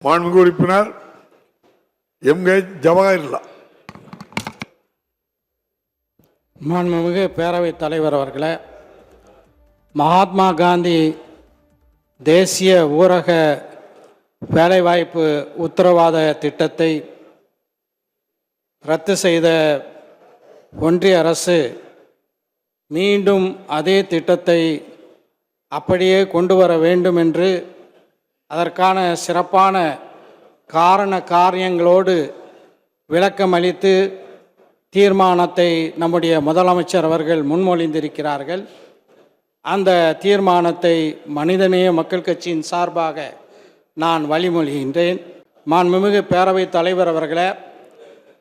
மாண்புமிகு உறுப்பினர் எம்கே ஜவஹர்லால். மாண்புமிகு பேரவைத் தலைவர் அவர்களே, மகாத்மா காந்தி தேசிய ஊரக வேலைவாய்ப்பு உத்தரவாத திட்டத்தை ரத்து செய்த ஒன்றிய அரசு மீண்டும் அதே திட்டத்தை அப்படியே கொண்டு வர வேண்டும் என்று அதற்கான சிறப்பான காரியங்களோடு விளக்கம் அளித்து தீர்மானத்தை நம்முடைய முதலமைச்சர் அவர்கள் முன்மொழிந்திருக்கிறார்கள். அந்த தீர்மானத்தை மனிதநேய மக்கள் கட்சியின் சார்பாக நான் வழிமொழிகின்றேன். மாண்புமிகு பேரவைத் தலைவர் அவர்களே,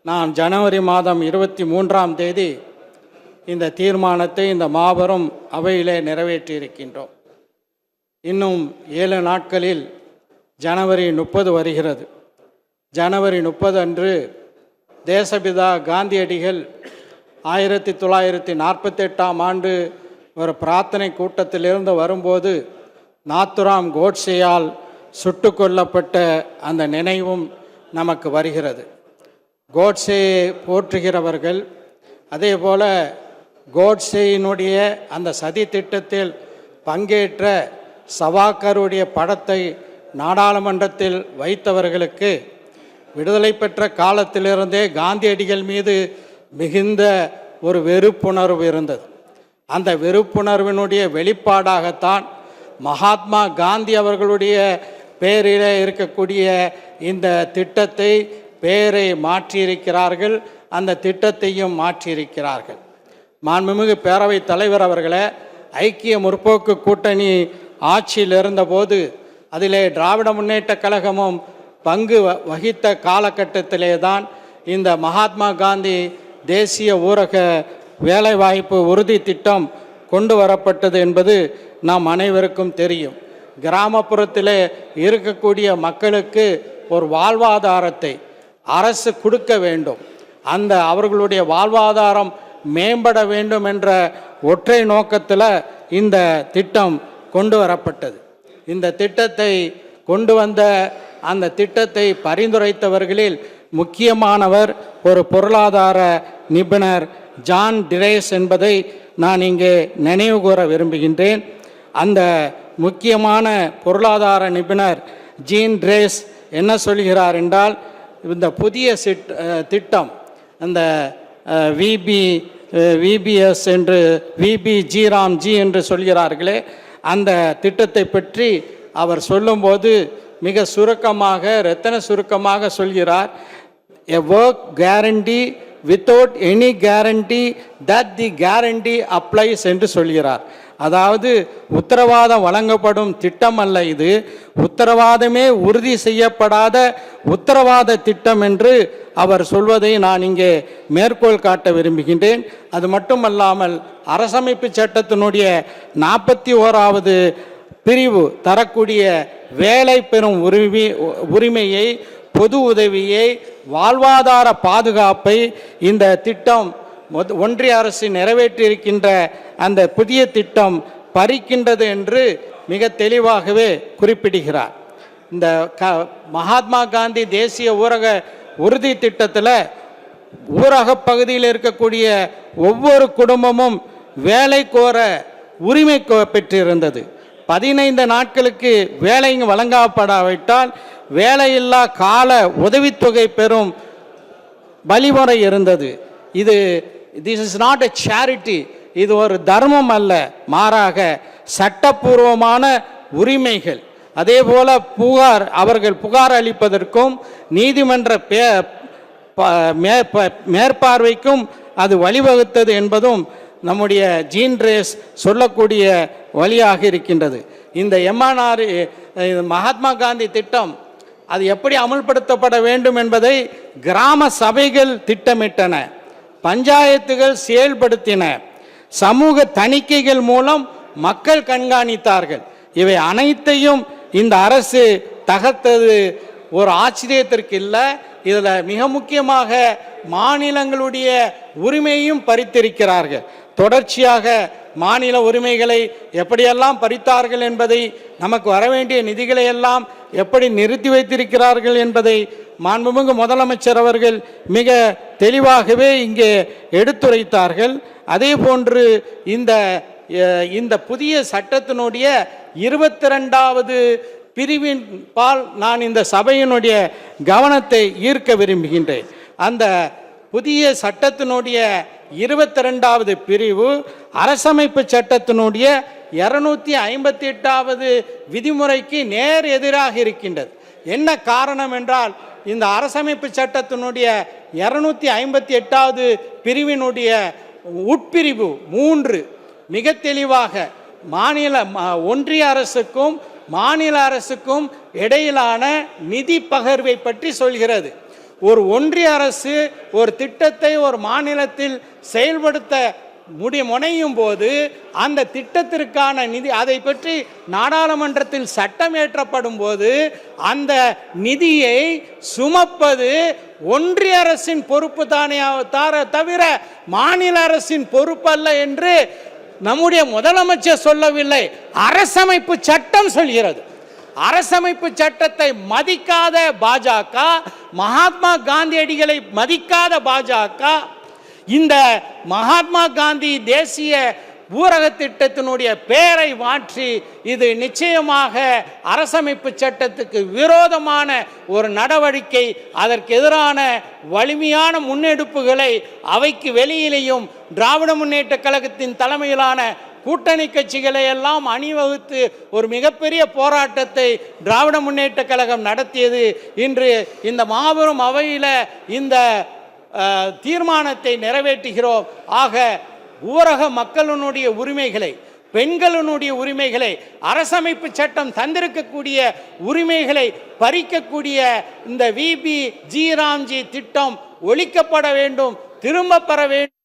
நான் ஜனவரி மாதம் 23ஆம் தேதி இந்த தீர்மானத்தை இந்த மாபெரும் அவையிலே நிறைவேற்றியிருக்கின்றோம். இன்னும் 7 நாட்களில் ஜனவரி 30 வருகிறது. ஜனவரி 30 அன்று தேசபிதா காந்தியடிகள் 1948ஆம் ஆண்டு ஒரு பிரார்த்தனை கூட்டத்திலிருந்து வரும்போது நாத்துராம் கோட்சேயால் சுட்டு கொல்லப்பட்ட அந்த நினைவும் நமக்கு வருகிறது. கோட்சேயை போற்றுகிறவர்கள், அதே போல கோட்சேயினுடைய அந்த சதி திட்டத்தில் பங்கேற்ற சவாக்கருடைய படத்தை நாடாளுமன்றத்தில் வைத்தவர்களுக்கு விடுதலை பெற்ற காலத்திலிருந்தே காந்தியடிகள் மீது மிகுந்த ஒரு வெறுப்புணர்வு இருந்தது. அந்த வெறுப்புணர்வினுடைய வெளிப்பாடாகத்தான் மகாத்மா காந்தி அவர்களுடைய பெயரிலே இருக்கக்கூடிய இந்த திட்டத்தை பெயரை மாற்றியிருக்கிறார்கள், அந்த திட்டத்தையும் மாற்றியிருக்கிறார்கள். மாண்புமிகு பேரவைத் தலைவர் அவர்களே, ஐக்கிய முற்போக்கு கூட்டணி ஆட்சியில் இருந்தபோது அதிலே திராவிட முன்னேற்ற கழகமும் பங்கு வகித்த காலகட்டத்திலே தான் இந்த மகாத்மா காந்தி தேசிய ஊரக வேலைவாய்ப்பு உறுதி திட்டம் கொண்டு வரப்பட்டது என்பது நாம் அனைவருக்கும் தெரியும். கிராமப்புறத்திலே இருக்கக்கூடிய மக்களுக்கு ஒரு வாழ்வாதாரத்தை அரசு கொடுக்க வேண்டும், அந்த அவர்களுடைய வாழ்வாதாரம் மேம்பட வேண்டும் என்ற ஒற்றை நோக்கத்தில் இந்த திட்டம் கொண்டு வரப்பட்டது. இந்த திட்டத்தை கொண்டு வந்த அந்த திட்டத்தை பரிந்துரைத்தவர்களில் முக்கியமானவர் ஒரு பொருளாதார நிபுணர் ஜான் டிரேஸ் என்பதை நான் இங்கே நினைவு கூற விரும்புகின்றேன். அந்த முக்கியமான பொருளாதார நிபுணர் ஜீன் டிரேஸ் என்ன சொல்கிறார் என்றால், இந்த புதிய திட்டம் அந்த விபிஎஸ் என்று விபிஜிராம்ஜி என்று சொல்கிறார்களே, அந்த திட்டத்தை பற்றி அவர் சொல்லும்போது மிக சுருக்கமாக, ரத்தன சுருக்கமாக சொல்கிறார். A work guarantee without any guarantee that the guarantee applies என்று சொல்கிறார். அதாவது உத்தரவாதம் வழங்கப்படும் திட்டம் அல்ல இது, உத்தரவாதமே உறுதி செய்யப்படாத உத்தரவாத திட்டம் என்று அவர் சொல்வதை நான் இங்கே மேற்கோள் காட்ட விரும்புகின்றேன். அது மட்டுமல்லாமல் அரசமைப்பு சட்டத்தினுடைய 41வது பிரிவு தரக்கூடிய வேலை பெறும் உரிமையை, பொது உதவியை, வாழ்வாதார பாதுகாப்பை இந்த திட்டம் ஒன்றிய அரசு நிறைவேற்றியிருக்கின்ற அந்த புதிய திட்டம் பறிக்கின்றது என்று மிக தெளிவாகவே குறிப்பிடுகிறார். இந்த மகாத்மா காந்தி தேசிய ஊரக உறுதி திட்டத்தில் ஊரக பகுதியில் இருக்கக்கூடிய ஒவ்வொரு குடும்பமும் வேலை கோர உரிமை பெற்றிருந்தது. 15 நாட்களுக்கு வேலை வழங்கப்படாவிட்டால் வேலையில்லா கால உதவித்தொகை பெறும் வழிமுறை இருந்தது. This is not a charity, இது ஒரு தர்மம் அல்ல, மாறாக சட்டப்பூர்வமான உரிமைகள். அதே போல அவர்கள் புகார் அளிப்பதற்கும் நீதிமன்ற மேற்பார்வைக்கும் அது வழிவகுத்தது என்பதும் நம்முடைய ஜீன் டிரேஸ் சொல்லக்கூடிய வழியாக இருக்கின்றது. இந்த MNR மகாத்மா காந்தி திட்டம் அது எப்படி அமுல்படுத்தப்பட வேண்டும் என்பதை கிராம சபைகள் திட்டமிட்டன, பஞ்சாயத்துகள் செயல்படுத்தின, சமூக தணிக்கைகள் மூலம் மக்கள் கண்காணித்தார்கள். இவை அனைத்தையும் இந்த அரசு தகர்த்தது ஒரு ஆச்சரியத்திற்கு இல்லை. இதில் மிக முக்கியமாக மாநிலங்களுடைய உரிமையும் பறித்திருக்கிறார்கள். தொடர்ச்சியாக மாநில உரிமைகளை எப்படியெல்லாம் பறித்தார்கள் என்பதை, நமக்கு வரவேண்டிய நிதிகளை எல்லாம் எப்படி நிறுத்தி வைத்திருக்கிறார்கள் என்பதை மாண்புமிகு முதலமைச்சர் அவர்கள் மிக தெளிவாகவே இங்கே எடுத்துரைத்தார்கள். அதே போன்று இந்த புதிய சட்டத்தினுடைய 22வது பிரிவின் பால் நான் இந்த சபையினுடைய கவனத்தை ஈர்க்க விரும்புகின்றேன். அந்த புதிய சட்டத்தினுடைய 22வது பிரிவு அரசமைப்பு சட்டத்தினுடைய 258வது விதிமுறைக்கு நேர் எதிராக இருக்கின்றது. என்ன காரணம் என்றால், இந்த அரசமைப்பு சட்டத்தினுடைய 258வது பிரிவினுடைய உட்பிரிவு 3 மிக தெளிவாக ஒன்றிய அரசுக்கும் மாநில அரசுக்கும் இடையிலான நிதி பகிர்வை பற்றி சொல்கிறது. ஒரு ஒன்றிய அரசு ஒரு திட்டத்தை ஒரு மாநிலத்தில் செயல்படுத்த முனையும் போது அந்த திட்டத்திற்கான நிதி, அதை பற்றி நாடாளுமன்றத்தில் சட்டம் இயற்றப்படும் போது அந்த நிதியை சுமப்பது ஒன்றிய அரசின் பொறுப்பு தானே தவிர மாநில அரசின் பொறுப்பு அல்ல என்று நம்முடைய முதலமைச்சர் சொல்லவில்லை, அரசமைப்பு சட்டம் சொல்கிறது. அரசமைப்பு சட்டத்தை மதிக்காத பாஜக, மகாத்மா காந்தியடிகளை மதிக்காத பாஜக இந்த மகாத்மா காந்தி தேசிய ஊரக திட்டத்தினுடைய பெயரை மாற்றி இது நிச்சயமாக அரசமைப்பு சட்டத்துக்கு விரோதமான ஒரு நடவடிக்கை, அதற்கு எதிரான வலிமையான முன்னெடுப்புகளை அவைக்கு வெளியிலேயும் திராவிட முன்னேற்ற கழகத்தின் தலைமையிலான கூட்டணி கட்சிகளை எல்லாம் அணிவகுத்து ஒரு மிகப்பெரிய போராட்டத்தை திராவிட முன்னேற்ற கழகம் நடத்தியது. இன்று இந்த மாபெரும் அவையில் இந்த தீர்மானத்தை நிறைவேற்றுகிறோம். ஆக ஊரக மக்களினுடைய உரிமைகளை, பெண்களினுடைய உரிமைகளை, அரசமைப்பு சட்டம் தந்திருக்கக்கூடிய உரிமைகளை பறிக்கக்கூடிய இந்த VB ஜி ராம்ஜி திட்டம் ஒழிக்கப்பட வேண்டும், திரும்ப பெற வேண்டும்.